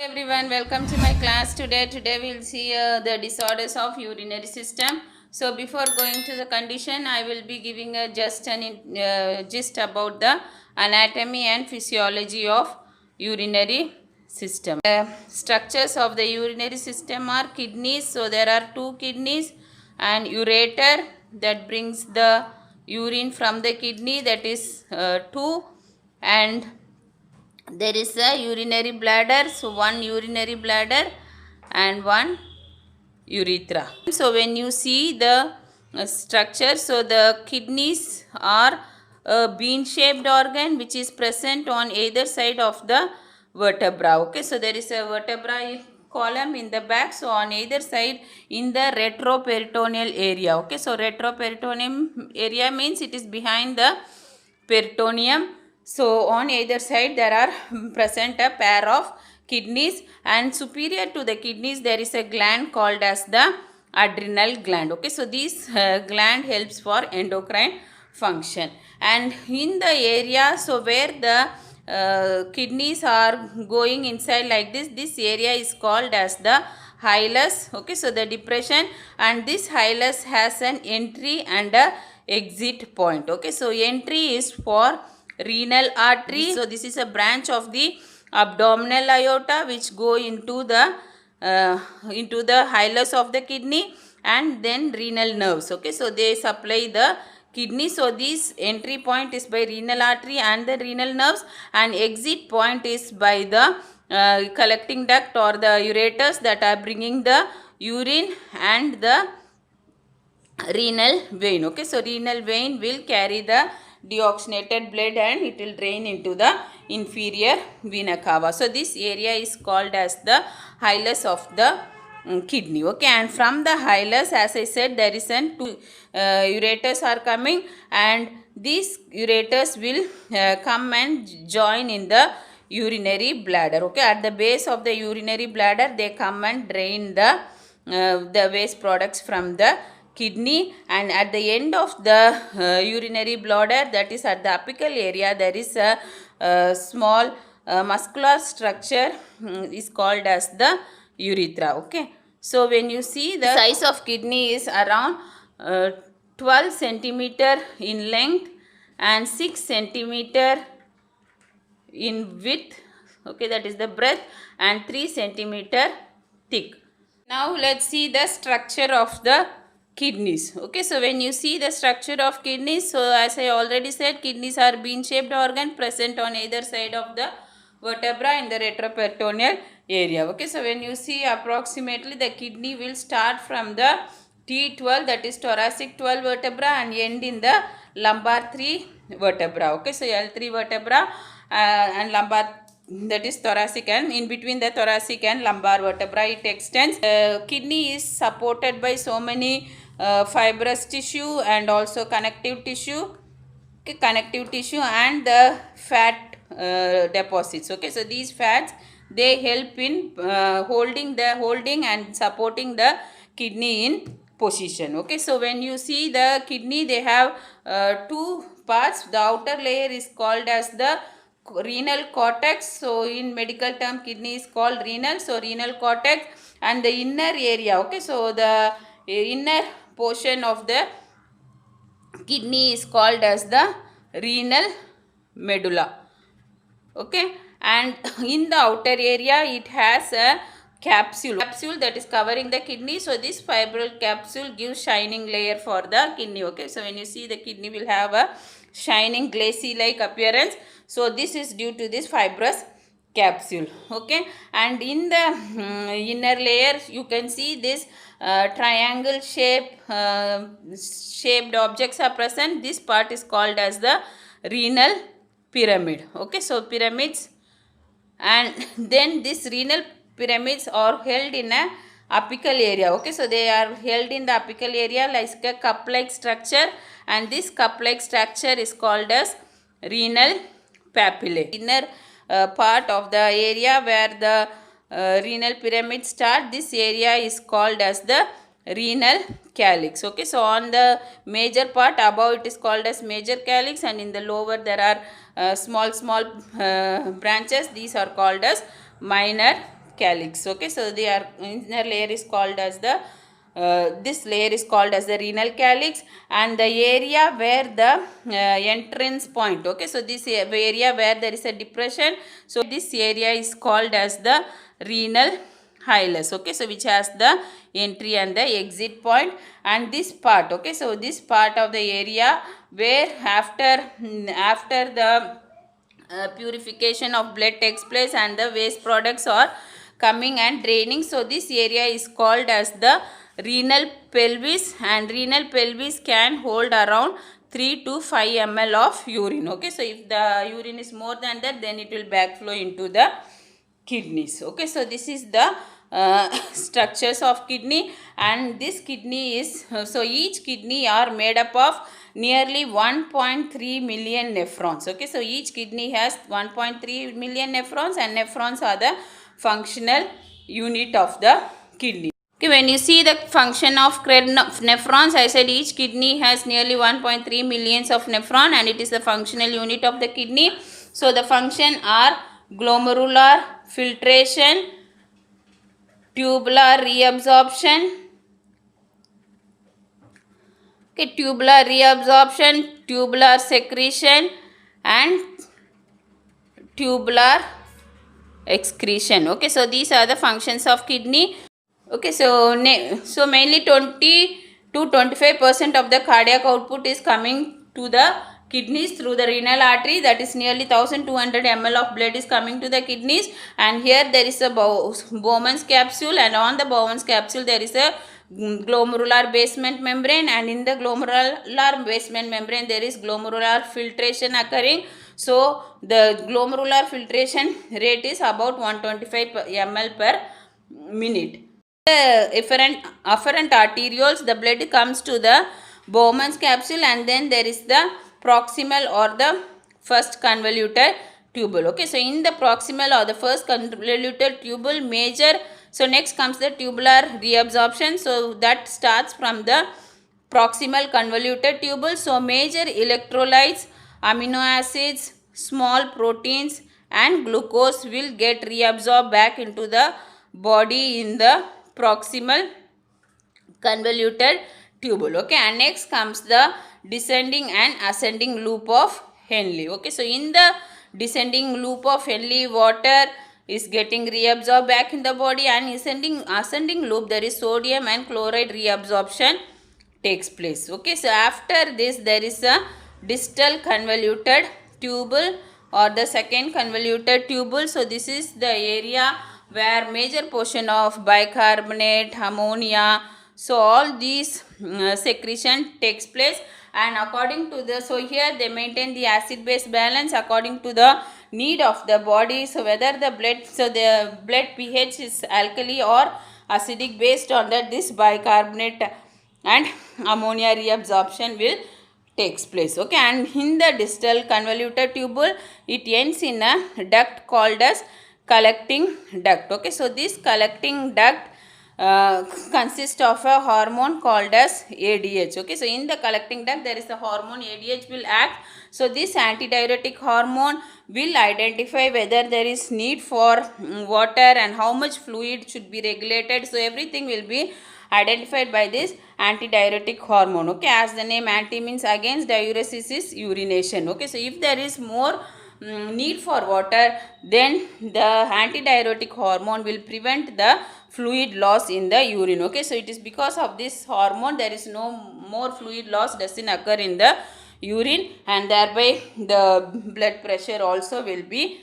Everyone, welcome to my class. Today we'll see the disorders of urinary system. So before going to the condition, I will be giving a just an gist about the anatomy and physiology of urinary system. Structures of the urinary system are kidneys. So there are two kidneys, and ureter that brings the urine from the kidney, that is two, and there is a urinary bladder. So one urinary bladder and one urethra. So when you see the structure, so the kidneys are a bean shaped organ which is present on either side of the vertebra. Okay, so there is a vertebra column in the back, so on either side in the retroperitoneal area. Okay, so retroperitoneum area means it is behind the peritoneum. So on either side there are present a pair of kidneys, and superior to the kidneys there is a gland called as the adrenal gland. Okay, so this gland helps for endocrine function, and in the area, so where the kidneys are going inside like this area is called as the hilus. Okay, so the depression, and this hilus has an entry and a exit point. Okay, so entry is for renal artery. So this is a branch of the abdominal aorta which go into the hilus of the kidney, and then renal nerves. Okay, so they supply the kidney. So this entry point is by renal artery and the renal nerves, and exit point is by the collecting duct or the ureters that are bringing the urine and the renal vein. Okay, so renal vein will carry the deoxygenated blood and it will drain into the inferior vena cava. So this area is called as the hilus of the kidney. Okay, and from the hilus, as I said, there is an two ureters are coming, and these ureters will come and join in the urinary bladder. Okay, at the base of the urinary bladder they come and drain the waste products from the kidney, and at the end of the urinary bladder, that is at the apical area, there is a small muscular structure is called as the urethra. Okay, so when you see the size of kidney is around 12 centimeter in length and 6 centimeter in width. Okay, that is the breadth, and 3 centimeter thick. Now let's see the structure of the kidneys. Okay, so when you see the structure of kidneys, so as I already said, kidneys are bean shaped organ present on either side of the vertebra in the retroperitoneal area. Okay, so when you see approximately, the kidney will start from the T12, that is thoracic 12 vertebra, and end in the lumbar 3 vertebra. Okay, so L3 vertebra and lumbar, that is thoracic, and in between the thoracic and lumbar vertebra it extends. Kidney is supported by so many fibrous tissue and also connective tissue. Okay, connective tissue and the fat deposits. Okay, so these fats, they help in holding and supporting the kidney in position. Okay, so when you see the kidney, they have two parts. The outer layer is called as the renal cortex. So in medical term, kidney is called renal, so renal cortex, and the inner area. Okay, so the inner portion of the kidney is called as the renal medulla. Okay, and in the outer area it has a capsule that is covering the kidney. So this fibrous capsule gives shining layer for the kidney. Okay, so when you see, the kidney will have a shining glassy like appearance. So this is due to this fibrous capsule. Okay, and in the inner layer you can see this triangle shaped objects are present. This part is called as the renal pyramid. Okay, so pyramids, and then this renal pyramids are held in a apical area. Okay, so they are held in the apical area like a cup like structure, and this cup like structure is called as renal papillae. Inner part of the area where the renal pyramid start, this area is called as the renal calyx. Okay, so on the major part above it is called as major calyx, and in the lower there are small branches. These are called as minor calyx. Okay, so their inner layer is called as the this layer is called as the renal calyx, and the area where the entrance point, okay, so this area where there is a depression, so this area is called as the renal hilus, okay, so which has the entry and the exit point. And this part, okay, so this part of the area where after the purification of blood takes place and the waste products are coming and draining, so this area is called as the renal pelvis, and renal pelvis can hold around 3 to 5 ml of urine. Okay, so if the urine is more than that, then it will backflow into the kidneys. Okay, so this is the structures of kidney, and this kidney is so each kidney are made up of nearly 1.3 million nephrons. Okay, so each kidney has 1.3 million nephrons, and nephrons are the functional unit of the kidney. Okay, when you see the function of nephrons, I said each kidney has nearly 1.3 millions of nephron, and it is the functional unit of the kidney. So the function are glomerular filtration, tubular reabsorption, okay, tubular reabsorption, tubular secretion, and tubular excretion. Okay, so these are the functions of kidney. Okay, so mainly 20 to 25% of the cardiac output is coming to the kidneys through the renal artery, that is nearly 1200 ml of blood is coming to the kidneys. And here there is a Bowman's capsule, and on the Bowman's capsule there is a glomerular basement membrane, and in the glomerular basement membrane there is glomerular filtration occurring. So the glomerular filtration rate is about 125 ml per minute. The afferent arterioles, the blood comes to the Bowman's capsule, and then there is the proximal or the first convoluted tubule. Okay, so in the proximal or the first convoluted tubule, major, so next comes the tubular reabsorption, so that starts from the proximal convoluted tubule. So major electrolytes, amino acids, small proteins, and glucose will get reabsorbed back into the body in the proximal convoluted tubule. Okay, and next comes the descending and ascending loop of Henle. Okay, so in the descending loop of Henle, water is getting reabsorbed back in the body, and ascending loop there is sodium and chloride reabsorption takes place. Okay, so after this there is a distal convoluted tubule or the second convoluted tubule. So this is the area where major portion of bicarbonate, ammonia, so all these secretion takes place, and according to the, so here they maintain the acid base balance according to the need of the body. So whether the blood, so the blood pH is alkali or acidic, based on that this bicarbonate and ammonia reabsorption will takes place. Okay, and in the distal convoluted tubule it ends in a duct called as collecting duct. Okay, so this collecting duct consists of a hormone called as ADH. Okay, so in the collecting duct there is a hormone ADH will act. So this antidiuretic hormone will identify whether there is need for water and how much fluid should be regulated. So everything will be identified by this antidiuretic hormone. Okay, as the name anti means against, diuresis is urination. Okay, so if there is more need for water, then the antidiuretic hormone will prevent the fluid loss in the urine. Okay, so it is because of this hormone there is no more fluid loss doesn't occur in the urine, and thereby the blood pressure also will be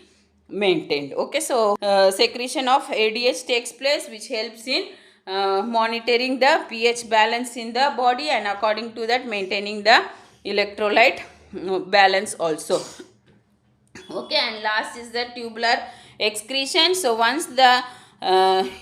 maintained. Okay, so secretion of ADH takes place, which helps in monitoring the pH balance in the body, and according to that maintaining the electrolyte balance also. Okay, and last is the tubular excretion. So once the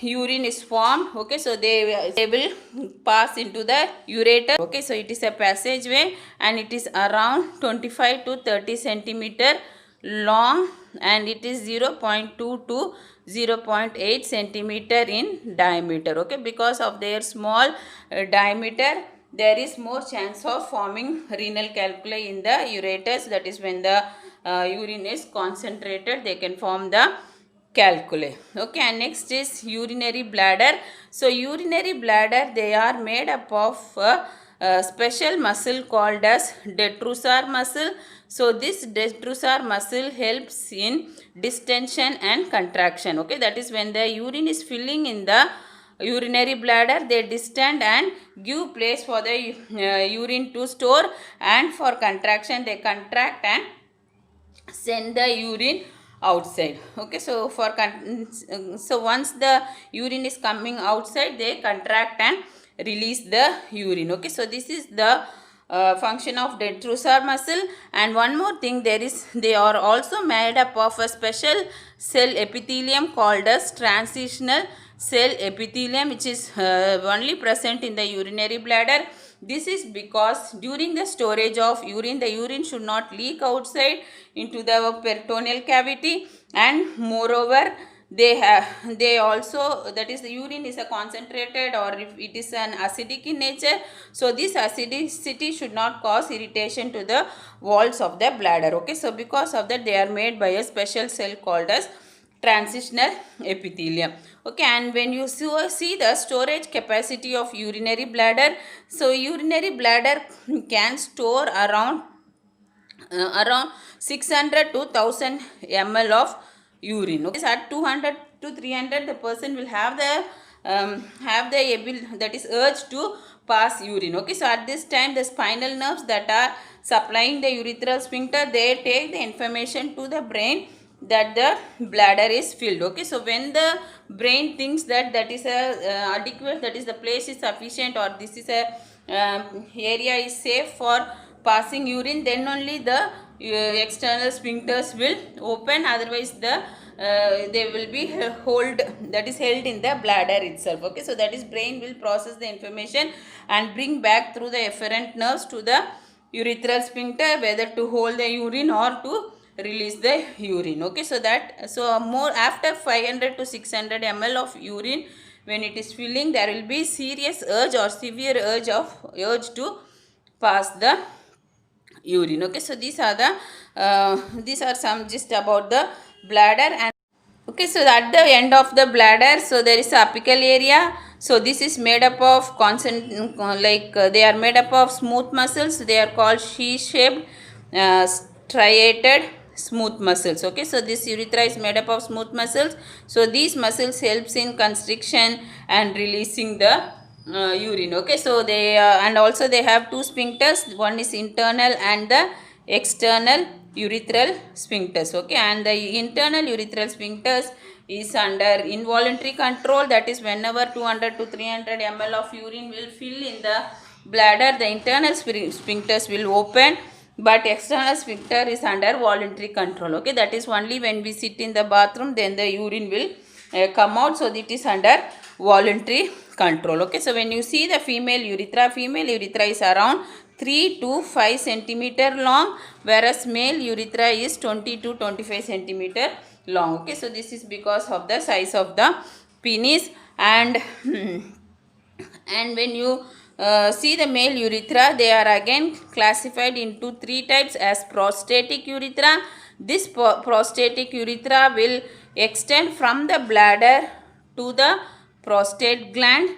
urine is formed, okay, so they will pass into the ureter. Okay, so it is a passageway, and it is around 25 to 30 centimeter long, and it is 0.2 to 0.8 centimeter in diameter. Okay, because of their small diameter, there is more chance of forming renal calculi in the ureters. That is when the urine is concentrated, they can form the calculi. Okay, and next is urinary bladder. So urinary bladder, they are made up of a special muscle called as detrusor muscle. So this detrusor muscle helps in distension and contraction. Okay, that is when the urine is filling in the urinary bladder, they distend and give place for the urine to store, and for contraction they contract and send the urine outside. Okay, so so once the urine is coming outside, they contract and release the urine. Okay, so this is the function of detrusor muscle. And one more thing, they are also made up of a special cell epithelium called as transitional cell epithelium, which is only present in the urinary bladder. This is because during the storage of urine, the urine should not leak outside into the peritoneal cavity, and moreover they also, that is, the urine is a concentrated, or if it is an acidic in nature, so this acidicity should not cause irritation to the walls of the bladder. Okay, so because of that, they are made by a special cell called as transitional epithelium. Okay, and when you see the storage capacity of urinary bladder, so urinary bladder can store around 600 to 1000 ml of urine. Okay, so at 200 to 300, the person will have the that is urge to pass urine. Okay, so at this time, the spinal nerves that are supplying the urethral sphincter, they take the information to the brain that the bladder is filled. Okay, so when the brain thinks that is a adequate, that is, the place is sufficient, or this is a area is safe for passing urine, then only the external sphincters will open. Otherwise they will be held in the bladder itself. Okay, so that is, brain will process the information and bring back through the efferent nerves to the urethral sphincter whether to hold the urine or to release the urine. Okay, so more after 500 to 600 ml of urine, when it is filling, there will be serious urge or severe urge to pass the urine. Okay, so these are some gist about the bladder. And okay, so at the end of the bladder, so there is a apical area. So this is made up of they are made up of smooth muscles. They are called sheath-shaped striated smooth muscles. Okay, so this urethra is made up of smooth muscles. So these muscles helps in constriction and releasing the urine. Okay, so they and also they have two sphincters. One is internal and the external urethral sphincters. Okay, and the internal urethral sphincters is under involuntary control. That is, whenever 200 to 300 ml of urine will fill in the bladder, the internal sphincters will open, but external sphincter is under voluntary control. Okay, that is only when we sit in the bathroom, then the urine will come out. So it is under voluntary control. Okay, so when you see the female urethra is around 3 to 5 centimeter long, whereas male urethra is 20 to 25 centimeter long. Okay, so this is because of the size of the penis. And and when you see the male urethra, they are again classified into 3 types as prostatic urethra. This prostatic urethra will extend from the bladder to the prostate gland.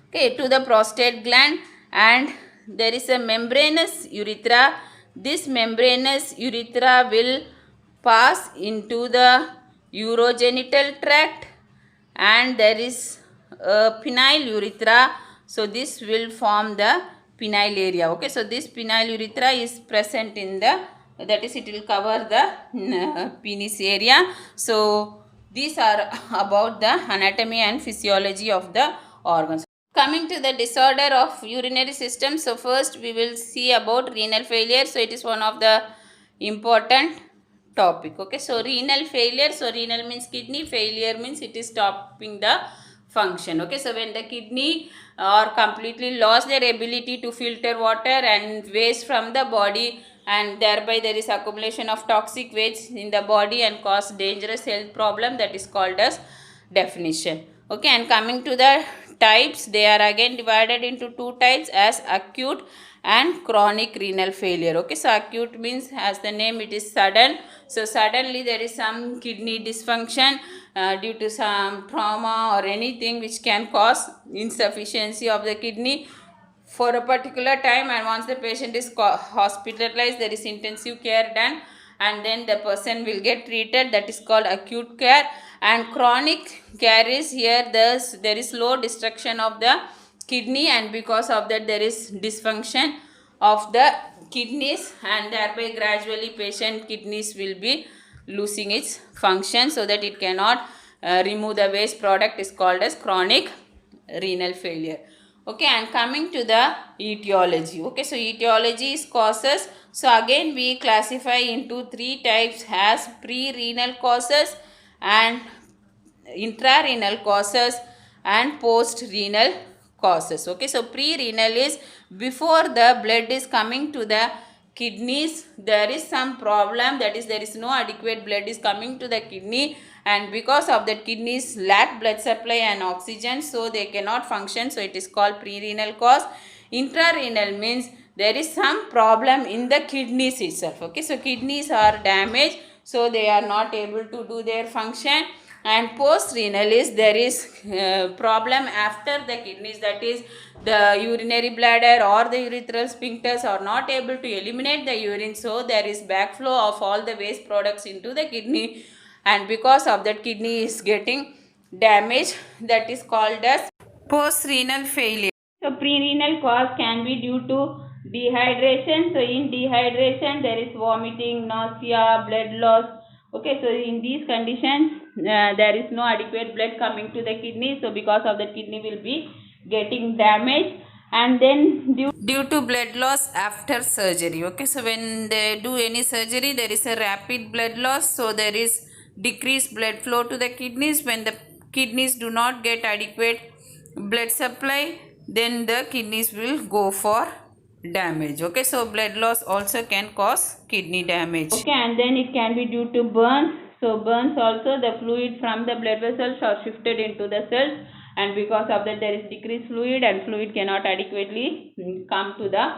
Okay, to the prostate gland. And there is a membranous urethra. This membranous urethra will pass into the urogenital tract, and there is a penile urethra. So this will form the penile area. Okay, so this penile urethra is present in the, that is, it will cover the penis area. So these are about the anatomy and physiology of the organs. Coming to the disorder of urinary system, so first we will see about renal failure. So it is one of the important topic. Okay, so renal failure, so renal means kidney, failure means it is stopping the function. Okay, so when the kidney are completely lost their ability to filter water and waste from the body, and thereby there is accumulation of toxic waste in the body and cause dangerous health problem, that is called as definition. Okay, and coming to the types, they are again divided into 2 types as acute and chronic renal failure. Okay, so acute means, as the name, it is sudden. So suddenly there is some kidney dysfunction due to some trauma or anything which can cause insufficiency of the kidney for a particular time, and once the patient is hospitalized, there is intensive care done, and then the person will get treated. That is called acute care. And chronic care is, here there is slow destruction of the kidney, and because of that there is dysfunction of the kidneys, and thereby gradually patient kidneys will be losing its function, so that it cannot remove the waste product, is called as chronic renal failure. Okay, and coming to the etiology. Okay, so etiology is causes. So again we classify into three types as pre-renal causes and intrarenal causes and post-renal causes. Okay, so pre-renal is before the blood is coming to the kidneys, there is some problem, that is, there is no adequate blood is coming to the kidney, and because of that kidneys lack blood supply and oxygen, so they cannot function, so it is called pre-renal cause. Intrarenal means there is some problem in the kidneys itself. Okay, so kidneys are damaged, so they are not able to do their function. And post-renal is there is problem after the kidneys, that is, the urinary bladder or the urethral sphincters are not able to eliminate the urine, so there is backflow of all the waste products into the kidney, and because of that kidney is getting damaged, that is called as post-renal failure. So pre-renal cause can be due to dehydration. So in dehydration there is vomiting, nausea, blood loss. Okay, so in these conditions there is no adequate blood coming to the kidney, so because of that kidney will be getting damaged. And then due to blood loss after surgery. Okay, so when they do any surgery, there is a rapid blood loss, so there is decreased blood flow to the kidneys. When the kidneys do not get adequate blood supply, then the kidneys will go for damage. Okay, so blood loss also can cause kidney damage. Okay, and then it can be due to burns. So burns also, the fluid from the blood vessels are shifted into the cells, and because of that there is decreased fluid, and fluid cannot adequately come to the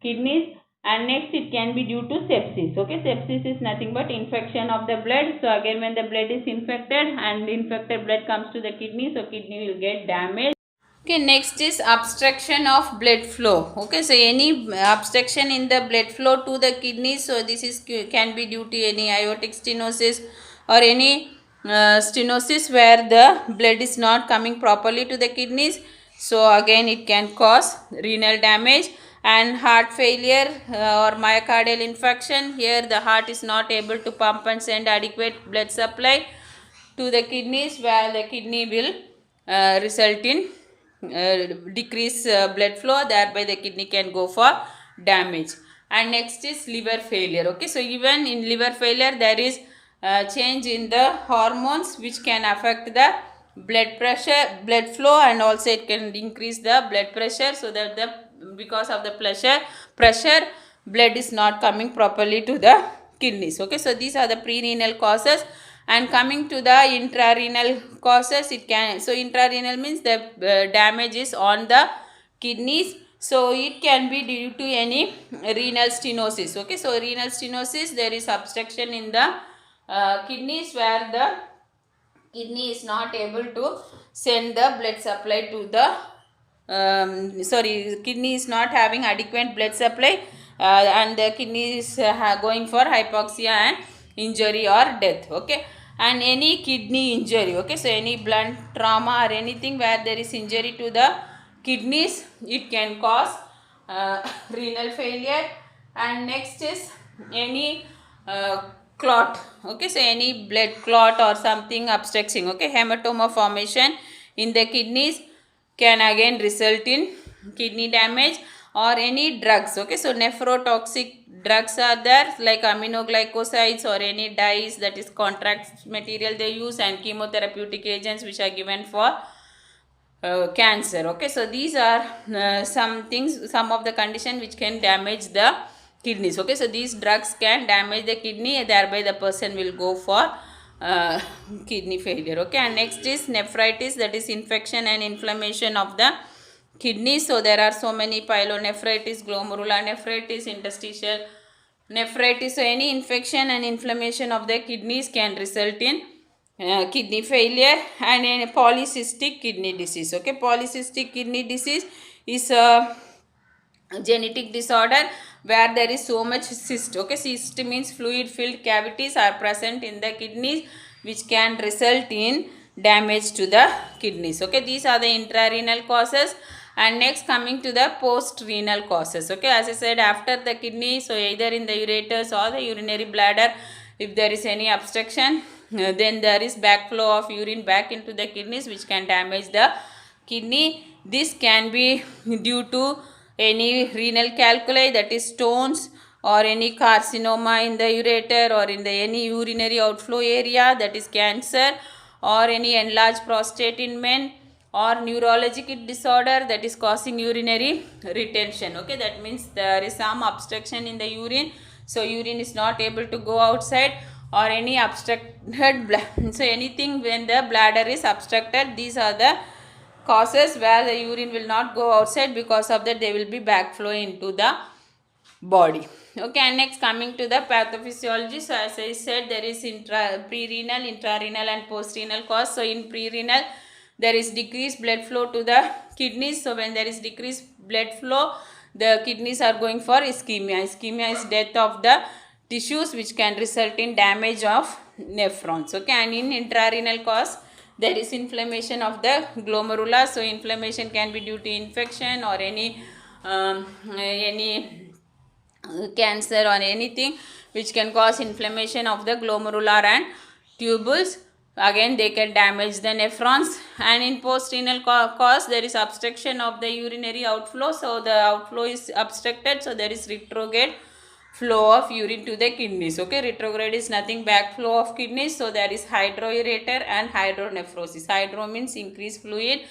kidneys. And next it can be due to sepsis. Okay, sepsis is nothing but infection of the blood. So again, when the blood is infected and infected blood comes to the kidney, so kidney will get damaged. Okay, next is obstruction of blood flow. Okay, so any obstruction in the blood flow to the kidneys, so this is can be due to any aortic stenosis or any stenosis where the blood is not coming properly to the kidneys. So again it can cause renal damage. And heart failure or myocardial infarction, here the heart is not able to pump and send adequate blood supply to the kidneys, where the kidney will result in decrease blood flow, thereby the kidney can go for damage. And next is liver failure. Okay, so even in liver failure there is change in the hormones which can affect the blood pressure, blood flow, and also it can increase the blood pressure, so that because of the pressure blood is not coming properly to the kidneys. Okay, so these are the pre-renal causes. And coming to the intrarenal causes, it can, so intrarenal means the damage is on the kidneys, so it can be due to any renal stenosis. Okay, so renal stenosis, there is obstruction in the kidneys, where the kidney is not able to send the blood supply to the kidney is not having adequate blood supply, and the kidney is going for hypoxia and injury or death. Okay, and any kidney injury. Okay, so any blunt trauma or anything where there is injury to the kidneys, it can cause renal failure. And next is any clot. Okay, so any blood clot or something obstructing. Okay, hematoma formation in the kidneys can again result in kidney damage. Or any drugs. Okay, so nephrotoxic drugs are there, like aminoglycosides or any dyes, that is contrast material they use, and chemotherapeutic agents which are given for cancer. Okay, so these are some of the conditions which can damage the kidneys. Okay, so these drugs can damage the kidney, thereby the person will go for kidney failure. Okay, and next is nephritis, that is infection and inflammation of the kidneys. So there are so many: pyelonephritis, glomerulonephritis, interstitial nephritis. So any infection and inflammation of the kidneys can result in kidney failure and in polycystic kidney disease. Okay, polycystic kidney disease is a genetic disorder where there is so much cyst. Okay, cyst means fluid filled cavities are present in the kidneys which can result in damage to the kidneys. Okay, these are the intrarenal causes. And next, coming to the post renal causes. Okay, as I said, after the kidney, so either in the ureters or the urinary bladder, if there is any obstruction, then there is backflow of urine back into the kidneys which can damage the kidney. This can be due to any renal calculi, that is stones, or any carcinoma in the ureter or in the any urinary outflow area, that is cancer, or any enlarged prostate in men, or neurological disorder that is causing urinary retention. Okay, that means there is some obstruction in the urine, so urine is not able to go outside, or any obstructed so anything when the bladder is obstructed, these are the causes where the urine will not go outside. Because of that, they will be backflow into the body. Okay, and next, coming to the pathophysiology. So as I said, there is pre-renal, intrarenal and post-renal cause. So in pre-renal, there is decreased blood flow to the kidneys. So when there is decreased blood flow, the kidneys are going for ischemia. Ischemia is death of the tissues which can result in damage of nephrons. Okay, and in intrarenal cause, there is inflammation of the glomerula. So inflammation can be due to infection or any cancer or anything which can cause inflammation of the glomerular and tubules. Again, they can damage the nephrons. And in post-renal cause, there is obstruction of the urinary outflow. So the outflow is obstructed, so there is retrograde flow of urine to the kidneys. Okay, retrograde is nothing, backflow of kidneys. So there is hydroureter and hydronephrosis. Hydro means increased fluid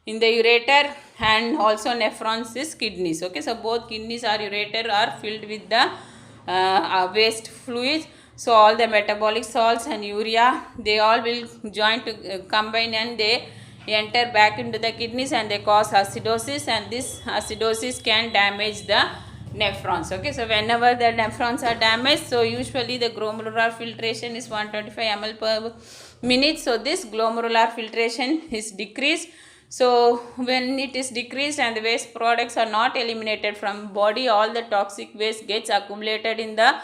in the ureter, and also nephrons is kidneys. Okay, so both kidneys or ureter are filled with the waste fluids. So all the metabolic salts and urea, they all will join to combine, and they enter back into the kidneys and they cause acidosis, and this acidosis can damage the nephrons. Okay, so whenever the nephrons are damaged, so usually the glomerular filtration is 125 ml per minute. So this glomerular filtration is decreased. So when it is decreased and the waste products are not eliminated from body, all the toxic waste gets accumulated in the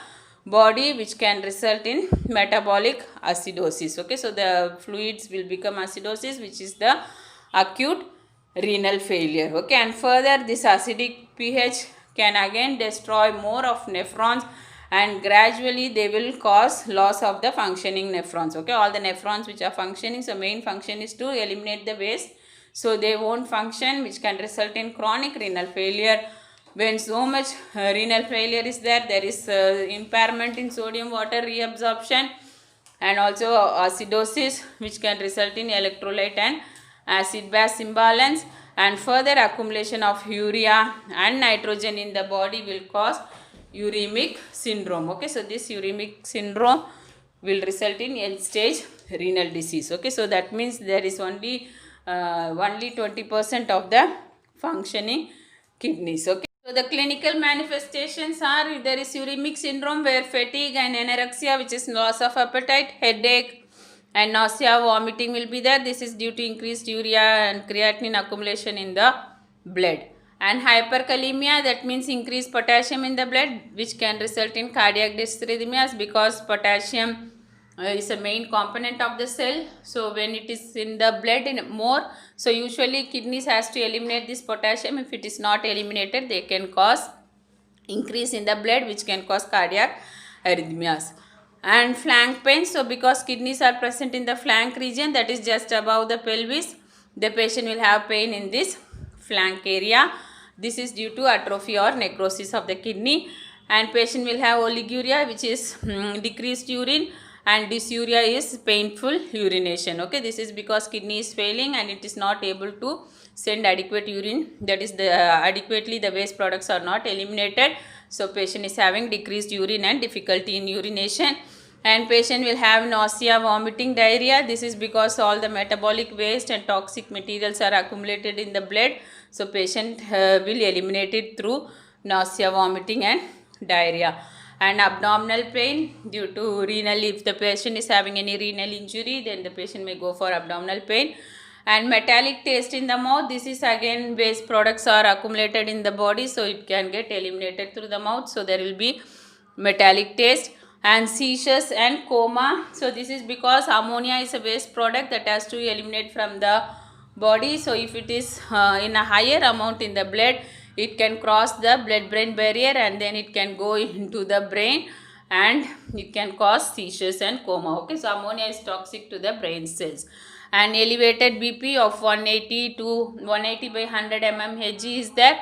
body, which can result in metabolic acidosis. Okay, so the fluids will become acidosis, which is the acute renal failure. Okay, and further, this acidic pH can again destroy more of nephrons, and gradually they will cause loss of the functioning nephrons. Okay, all the nephrons which are functioning, so main function is to eliminate the waste, so they won't function, which can result in chronic renal failure. When so much renal failure is there, there is impairment in sodium water reabsorption, and also acidosis, which can result in electrolyte and acid base imbalance, and further accumulation of urea and nitrogen in the body will cause uremic syndrome. Okay, so this uremic syndrome will result in end stage renal disease. Okay, so that means there is only 20% of the functioning kidneys. Okay, so the clinical manifestations are, there is uremic syndrome where fatigue and anorexia, which is loss of appetite, headache and nausea, vomiting will be there. This is due to increased urea and creatinine accumulation in the blood. And hyperkalemia, that means increased potassium in the blood, which can result in cardiac dysrhythmias, because potassium is a main component of the cell. So when it is in the blood in more, so usually kidneys has to eliminate this potassium. If it is not eliminated, they can cause increase in the blood, which can cause cardiac arrhythmias. And flank pain, so because kidneys are present in the flank region, that is just above the pelvis, the patient will have pain in this flank area. This is due to atrophy or necrosis of the kidney. And patient will have oliguria, which is decreased urine, and dysuria is painful urination. Okay, this is because kidney is failing and it is not able to send adequate urine, that is adequately the waste products are not eliminated. So patient is having decreased urine and difficulty in urination. And patient will have nausea, vomiting, diarrhea. This is because all the metabolic waste and toxic materials are accumulated in the blood. So patient will eliminate it through nausea, vomiting and diarrhea. And abdominal pain due to renal, if the patient is having any renal injury, then the patient may go for abdominal pain. And metallic taste in the mouth, this is again waste products are accumulated in the body, so it can get eliminated through the mouth, so there will be metallic taste. And seizures and coma, so this is because ammonia is a waste product that has to eliminate from the body. So if it is in a higher amount in the blood, it can cross the blood brain barrier and then it can go into the brain and it can cause seizures and coma. Okay, so ammonia is toxic to the brain cells. And elevated BP of 180 to 180 by 100 mmHg is there.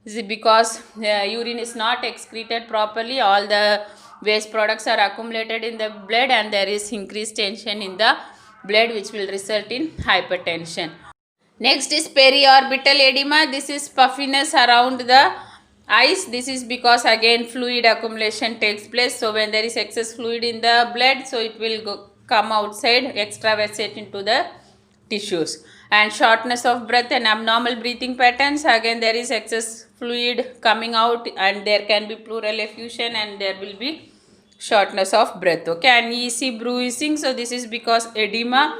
This is because urine is not excreted properly, all the waste products are accumulated in the blood and there is increased tension in the blood which will result in hypertension. Next is periorbital edema. This is puffiness around the eyes. This is because again fluid accumulation takes place. So when there is excess fluid in the blood, so it will come outside, extravasate into the tissues. And shortness of breath and abnormal breathing patterns, again there is excess fluid coming out and there can be pleural effusion and there will be shortness of breath. Okay, and EC bruising, so this is because edema,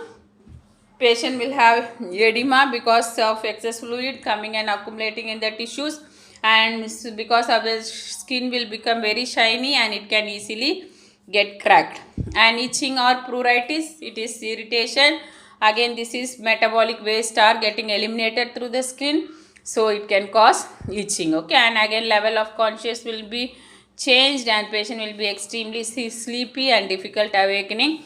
patient will have edema because of excess fluid coming and accumulating in the tissues, and because of the skin will become very shiny and it can easily get cracked. And itching or pruritus, it is irritation, again this is metabolic waste are getting eliminated through the skin, so it can cause itching. Okay, and again level of consciousness will be changed and patient will be extremely sleepy and difficult awakening.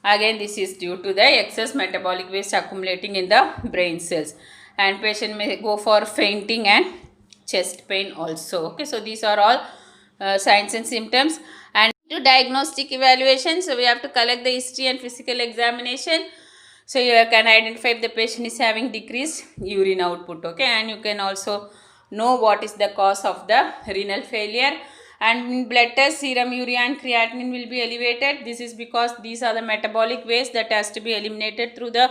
Again this is due to the excess metabolic waste accumulating in the brain cells. And patient may go for fainting and chest pain also. Okay, so these are all signs and symptoms. And to diagnostic evaluation, so we have to collect the history and physical examination. So you can identify if the patient is having decreased urine output. Okay, and you can also know what is the cause of the renal failure. And in blood test, serum urea and creatinine will be elevated. This is because these are the metabolic waste that has to be eliminated through the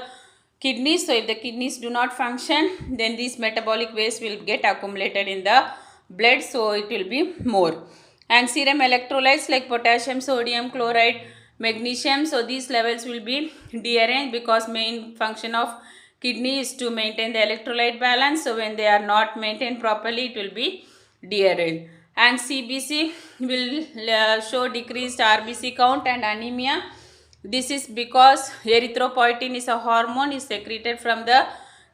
kidneys. So if the kidneys do not function, then these metabolic waste will get accumulated in the blood, so it will be more. And serum electrolytes like potassium, sodium, chloride, magnesium, so these levels will be dearranged because main function of kidney is to maintain the electrolyte balance. So when they are not maintained properly, it will be dearranged. And CBC will show decreased RBC count and anemia. This is because erythropoietin is a hormone is secreted from the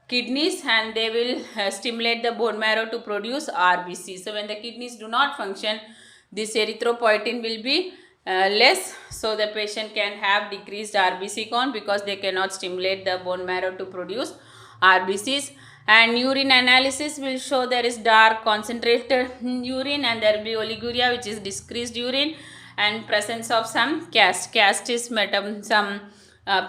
kidneys and they will stimulate the bone marrow to produce RBC. So when the kidneys do not function, this erythropoietin will be less, so the patient can have decreased RBC count because they cannot stimulate the bone marrow to produce RBCs. And urine analysis will show there is dark concentrated urine and there will be oliguria, which is decreased urine, and presence of some cast. Cast is some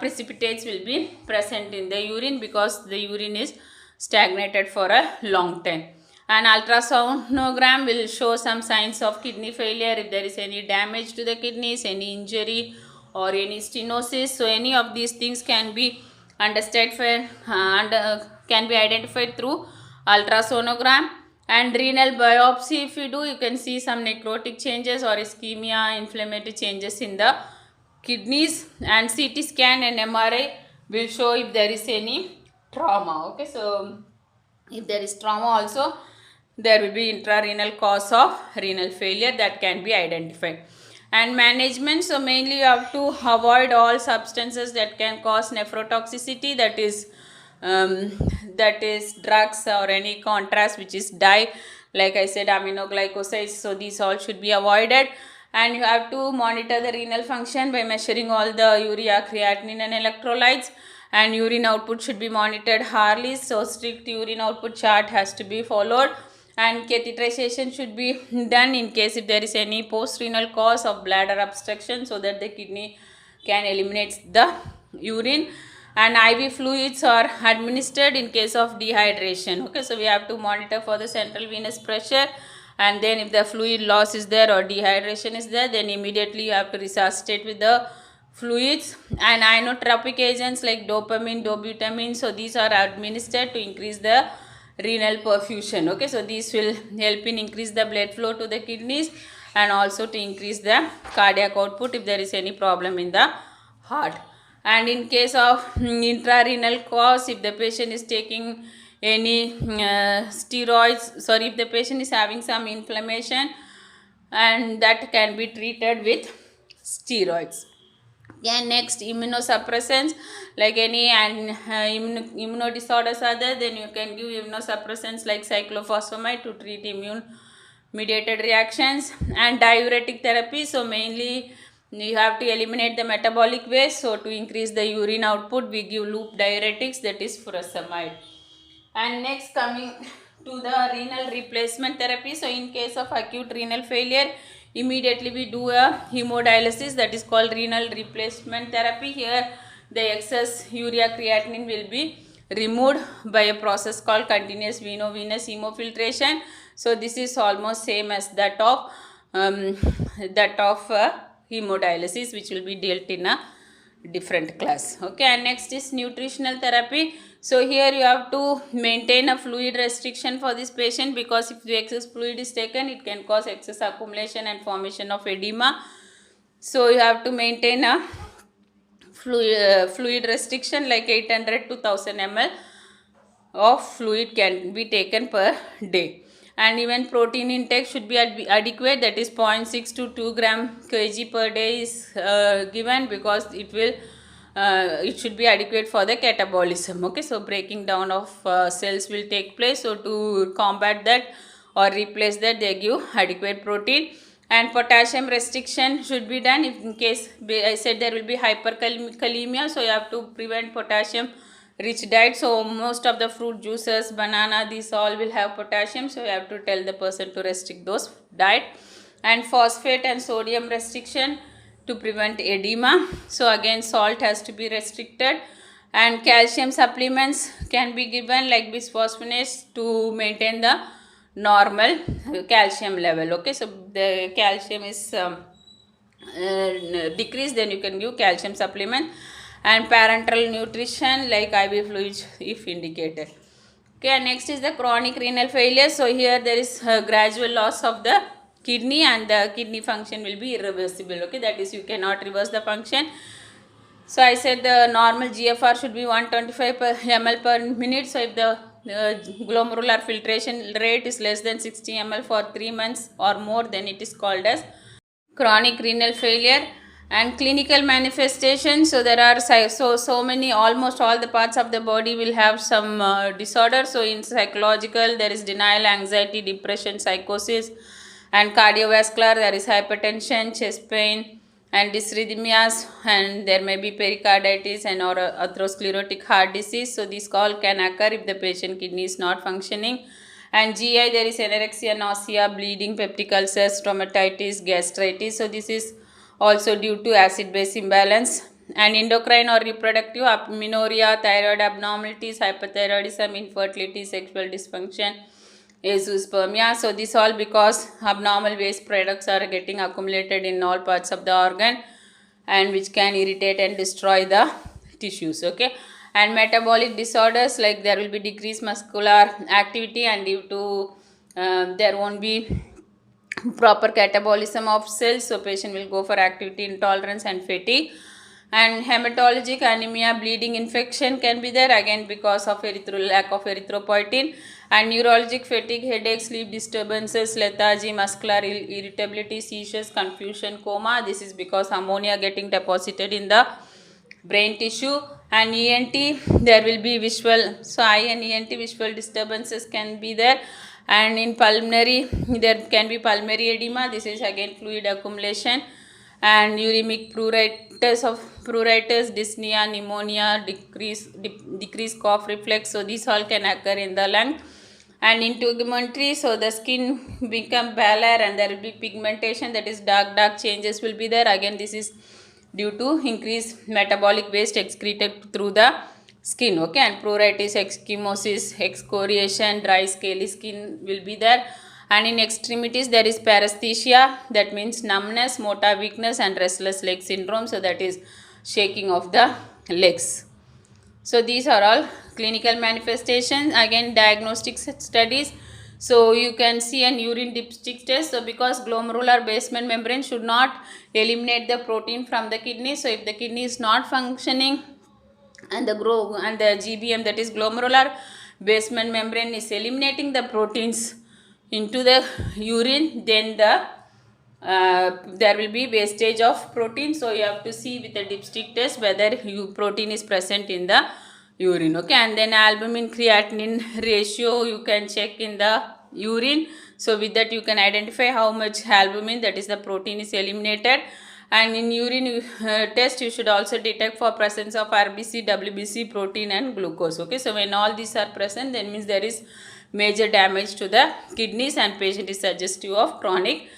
precipitates will be present in the urine because the urine is stagnated for a long time. An ultrasonogram will show some signs of kidney failure, if there is any damage to the kidneys, any injury or any stenosis. So any of these things can be can be identified through ultrasonogram. And renal biopsy, if you do, you can see some necrotic changes or ischemia, inflammatory changes in the kidneys. And CT scan and MRI will show if there is any trauma. Okay, so if there is trauma also, there will be intrarenal cause of renal failure that can be identified. And management, so mainly you have to avoid all substances that can cause nephrotoxicity, that is drugs or any contrast which is dye, like I said, aminoglycosides, so these all should be avoided. And you have to monitor the renal function by measuring all the urea, creatinine and electrolytes, and urine output should be monitored hourly, so strict urine output chart has to be followed. And catheterization should be done in case if there is any post-renal cause of bladder obstruction, so that the kidney can eliminate the urine. And IV fluids are administered in case of dehydration. Okay, so we have to monitor for the central venous pressure and then if the fluid loss is there or dehydration is there, then immediately you have to resuscitate with the fluids. And inotropic agents like dopamine, dobutamine, so these are administered to increase the renal perfusion. Okay, so these will help in increase the blood flow to the kidneys and also to increase the cardiac output if there is any problem in the heart. And in case of intrarenal cause, if the patient is taking any steroids, if the patient is having some inflammation, and that can be treated with steroids. And next, immunosuppressants, like any immunodisorders are there, then you can give immunosuppressants like cyclophosphamide to treat immune mediated reactions. And diuretic therapy, so mainly you have to eliminate the metabolic waste, so to increase the urine output we give loop diuretics, that is furosemide. And next, coming to the renal replacement therapy, so in case of acute renal failure, immediately we do a hemodialysis, that is called renal replacement therapy. Here the excess urea creatinine will be removed by a process called continuous veno-venous hemofiltration. So this is almost same as that of hemodialysis, which will be dealt in a different class. Okay, and next is nutritional therapy. So here you have to maintain a fluid restriction for this patient, because if the excess fluid is taken, it can cause excess accumulation and formation of edema. So you have to maintain a fluid restriction like 800 to 1000 ml of fluid can be taken per day. And even protein intake should be adequate, that is 0.6 to 2 gram kg per day is given, because it should be adequate for the catabolism. Okay, so breaking down of cells will take place, so to combat that or replace that, they give adequate protein. And potassium restriction should be done if in case I said there will be hyperkalemia, so you have to prevent potassium rich diet. So most of the fruit juices, banana, these all will have potassium, so you have to tell the person to restrict those diet. And phosphate and sodium restriction to prevent edema, so again salt has to be restricted. And calcium supplements can be given like bisphosphonates to maintain the normal calcium level. Okay, so the calcium is decreased, then you can give calcium supplement. And parenteral nutrition like IV fluids if indicated. Okay, and next is the chronic renal failure. So here there is a gradual loss of the kidney and the kidney function will be irreversible. Okay, that is, you cannot reverse the function. So I said the normal GFR should be 125 ml per minute. So if the glomerular filtration rate is less than 60 ml for 3 months or more, then it is called as chronic renal failure. And clinical manifestations, so there are so many, almost all the parts of the body will have some disorder. So in psychological, there is denial, anxiety, depression, psychosis. And cardiovascular, there is hypertension, chest pain and dysrhythmias, and there may be pericarditis and or atherosclerotic heart disease. So these all can occur if the patient kidney is not functioning. And GI, there is anorexia, nausea, bleeding, peptic ulcers, stomatitis, gastritis. So this is also due to acid-base imbalance. And endocrine or reproductive, amenorrhea, thyroid abnormalities, hyperthyroidism, infertility, sexual dysfunction, azoospermia. So this all because abnormal waste products are getting accumulated in all parts of the organ, and which can irritate and destroy the tissues. Okay, and metabolic disorders, like there will be decreased muscular activity, and due to there won't be proper catabolism of cells, so patient will go for activity intolerance and fatigue. And hematologic anemia, bleeding, infection can be there, again because of lack of erythropoietin. And neurologic fatigue, headache, sleep disturbances, lethargy, muscular irritability, seizures, confusion, coma. This is because ammonia getting deposited in the brain tissue. And ENT, there will be visual, so eye and ENT visual disturbances can be there. And in pulmonary, there can be pulmonary edema. This is again fluid accumulation. And uremic pruritus, dyspnea, pneumonia, decreased cough reflex. So these all can occur in the lung. And integumentary, so the skin become paler and there will be pigmentation, that is dark changes will be there. Again this is due to increased metabolic waste excreted through the skin. Okay, and pruritus, echymosis, excoriation, dry scaly skin will be there. And in extremities there is paresthesia, that means numbness, motor weakness and restless leg syndrome. So that is shaking of the legs. So these are all clinical manifestations. Again, diagnostic studies. So you can see an urine dipstick test. So because glomerular basement membrane should not eliminate the protein from the kidney. So if the kidney is not functioning and the GBM, that is glomerular basement membrane, is eliminating the proteins into the urine, then there will be wastage of protein. So you have to see with the dipstick test whether protein is present in the urine. Okay, and then albumin creatinine ratio you can check in the urine. So with that you can identify how much albumin, that is the protein, is eliminated. And in urine test you should also detect for presence of RBC, WBC, protein and glucose. Okay, so when all these are present, then means there is major damage to the kidneys and patient is suggestive of chronic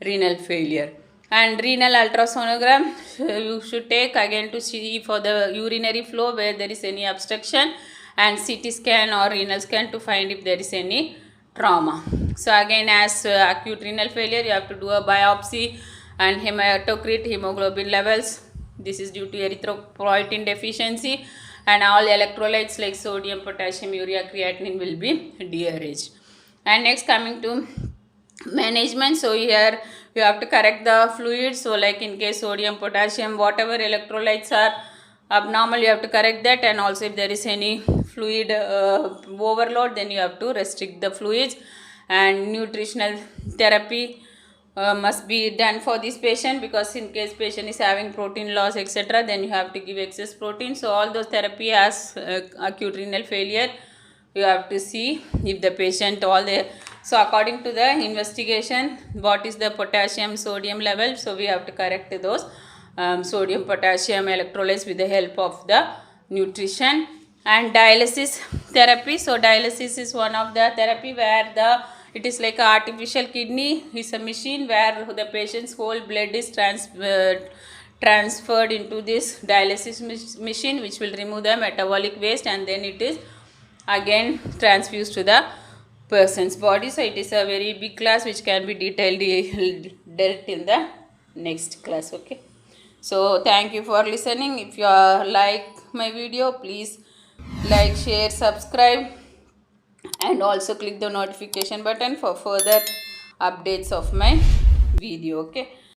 renal failure. And renal ultrasonogram you should take again to see for the urinary flow where there is any obstruction, and CT scan or renal scan to find if there is any trauma. So again, as acute renal failure, you have to do a biopsy and hematocrit, hemoglobin levels. This is due to erythropoietin deficiency, and all electrolytes like sodium, potassium, urea, creatinine will be dearranged. And next, coming to management. So here you have to correct the fluids. So like in case sodium, potassium, whatever electrolytes are abnormal, you have to correct that. And also if there is any fluid overload, then you have to restrict the fluids. And nutritional therapy must be done for this patient, because in case patient is having protein loss, etc., then you have to give excess protein. So all those therapy as acute renal failure, you have to see if the patient so according to the investigation, what is the potassium sodium level, so we have to correct those sodium potassium electrolytes with the help of the nutrition. And dialysis therapy. So dialysis is one of the therapy where it is like an artificial kidney. It's a machine where the patient's whole blood is transferred into this dialysis machine, which will remove the metabolic waste, and then it is again transfused to the person's body. So it is a very big class which can be dealt in the next class. Okay, so thank you for listening. If you like my video, please like, share, subscribe, and also click the notification button for further updates of my video. Okay.